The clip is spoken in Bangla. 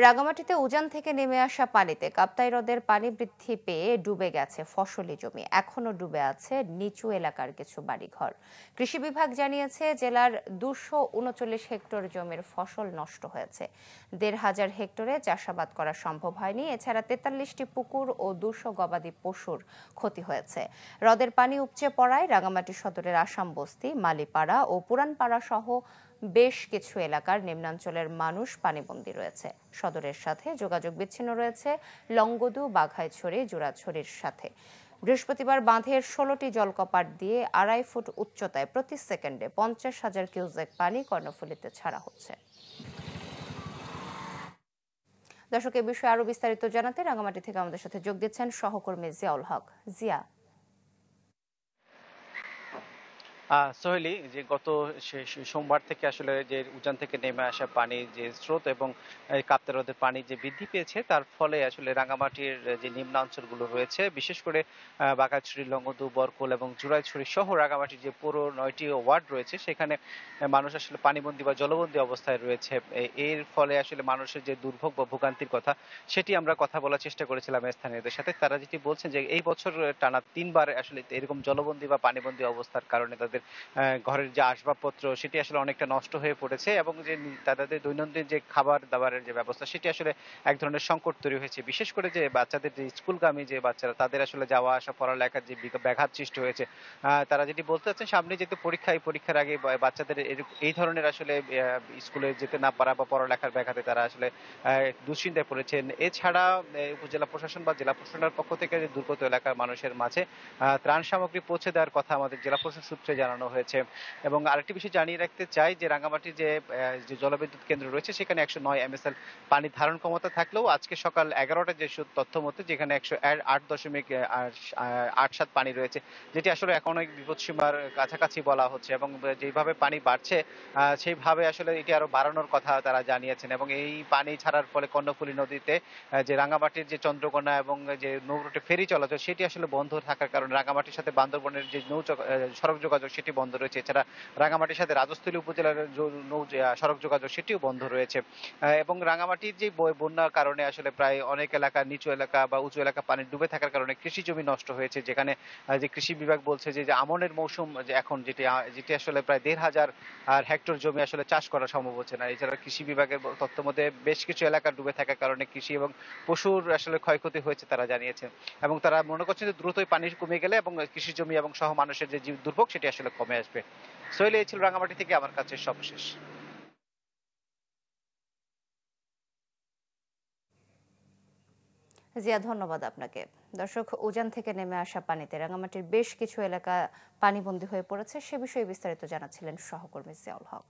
রাঙামাটিতে উজান থেকে নেমে আসা পানিতে কাপ্তাই হ্রদের পানি বৃদ্ধি পেয়ে ডুবে গেছে ফসলি জমি। এখনো ডুবে আছে নিচু এলাকার কিছু বাড়িঘর। কৃষি বিভাগ জানিয়েছে জেলার 239 হেক্টর জমির ফসল নষ্ট হয়েছে। 1,500 হেক্টরে চাষাবাদ করা সম্ভব হয়নি। এছাড়া 43টি পুকুর ও 200 গবাদি পশুর ক্ষতি হয়েছে। হ্রদের পানি উপচে পড়ায় রাঙামাটি সদরের আসাম বস্তি, মালিপাড়া ও পুরানপাড়া সহ বেশ কিছু এলাকার নিম্নাঞ্চলের মানুষ পানিবন্দী রয়েছে। সদরের সাথে যোগাযোগ বিচ্ছিন্ন রয়েছে লংগদু, বাঘাইছড়ি, জোড়াছড়ির সাথে। বৃহস্পতিবার বাঁধের 16টি জলকপাট দিয়ে 2.5 ফুট উচ্চতায় প্রতি সেকেন্ডে 50,000 কিউসেক পানি কর্ণফুলীতে ছাড়া হচ্ছে। দর্শক, এ বিষয়ে আরো বিস্তারিত জানাতে রাঙামাটি থেকে আমাদের সাথে যোগ দিচ্ছেন সহকর্মী জিয়াউল হক। জিয়া। সোহেলি, যে গত সোমবার থেকে আসলে যে উজান থেকে নেমে আসা পানি যে স্রোত এবং কাপ্তাই হ্রদের পানি যে বৃদ্ধি পেয়েছে, তার ফলে আসলে রাঙামাটির যে নিম্নাঞ্চলগুলো রয়েছে, বিশেষ করে বাঘাছড়ি, লংগদু, বরকোল এবং জুরাইছড়ি সহ রাঙামাটির যে পুরো 9টি ওয়ার্ড রয়েছে, সেখানে মানুষ আসলে পানিবন্দী বা জলবন্দী অবস্থায় রয়েছে। এর ফলে আসলে মানুষের যে দুর্ভোগ বা ভোগান্তির কথা, সেটি আমরা কথা বলার চেষ্টা করেছিলাম স্থানীয়দের সাথে। তারা যেটি বলছেন যে এই বছর টানা 3বার আসলে এরকম জলবন্দী বা পানিবন্দী অবস্থার কারণে তাদের ঘরের যে আসবাবপত্র সেটি আসলে অনেকটা নষ্ট হয়ে পড়েছে, এবং যে তাদের দৈনন্দিন যে খাবার দাবারের যে ব্যবস্থা, সেটি আসলে এক ধরনের সংকট তৈরি হয়েছে। বিশেষ করে যে বাচ্চাদের যে স্কুলগামী যে বাচ্চারা, তাদের আসলে যাওয়া আসা পড়ালেখার যে ব্যাঘাত সৃষ্টি হয়েছে। তারা যেটি বলতে চাচ্ছেন, সামনে যেহেতু পরীক্ষা, এই পরীক্ষার আগে বাচ্চাদের এই ধরনের আসলে স্কুলে যেতে না পারা বা পড়ালেখার ব্যাঘাতে তারা আসলে দুশ্চিন্তায় পড়েছেন। এছাড়া উপজেলা প্রশাসন বা জেলা প্রশাসনের পক্ষ থেকে দুর্গত এলাকার মানুষের মাঝে ত্রাণ সামগ্রী পৌঁছে দেওয়ার কথা আমাদের জেলা প্রশাসন সূত্রে জানানো হয়েছে। এবং আরেকটি বিষয় জানিয়ে রাখতে চাই যে রাঙামাটির যে জলবিদ্যুৎ কেন্দ্র রয়েছে, সেখানে 109 MSL পানি ধারণ ক্ষমতা থাকলেও আজকে সকাল 11টার যে তথ্য মতে যেখানে 108.87 পানি রয়েছে, যেটি আসলে এখন অনেক বিপদসীমার কাছাকাছি বলা হচ্ছে। এবং যেভাবে পানি বাড়ছে, সেইভাবে আসলে এটি আরো বাড়ানোর কথা তারা জানিয়েছেন। এবং এই পানি ছাড়ার ফলে কর্ণফুলী নদীতে যে রাঙামাটির যে চন্দ্রকোনা এবং যে নৌরুটে ফেরি চলাচল, সেটি আসলে বন্ধ থাকার কারণে রাঙামাটির সাথে বান্দরবনের যে সড়ক যোগাযোগ সেটি বন্ধ রয়েছে। এছাড়া রাঙামাটির সাথে রাজস্থলী উপজেলার সড়ক যোগাযোগ সেটিও বন্ধ রয়েছে। এবং রাঙামাটির যে বন্যার কারণে আসলে প্রায় অনেক এলাকা, নিচু এলাকা বা উঁচু এলাকা পানি ডুবে থাকার কারণে কৃষি জমি নষ্ট হয়েছে, যেখানে যে কৃষি বিভাগ বলছে যে আমনের মৌসুম যে এখন যেটি আসলে প্রায় 1,500 হেক্টর জমি আসলে চাষ করা সম্ভব হচ্ছে না। এছাড়া কৃষি বিভাগের তথ্য মতে বেশ কিছু এলাকা ডুবে থাকার কারণে কৃষি এবং পশুর আসলে ক্ষয়ক্ষতি হয়েছে তারা জানিয়েছেন। এবং তারা মনে করছেন যে দ্রুতই পানি কমে গেলে এবং কৃষি জমি এবং সহ মানুষের যে দুর্ভোগ সেটি আসলে কমে আসবে। সোহেল, এই ছিল রাঙামাটি থেকে আমার কাছে সর্বশেষ। জিয়া, ধন্যবাদ আপনাকে। দর্শক, উজান থেকে নেমে আসা পানিতে রাঙামাটির বেশ কিছু এলাকা পানিবন্দী হয়ে পড়েছে, সে বিষয়ে বিস্তারিত জানাচ্ছিলেন সহকর্মী জিয়াউল হক।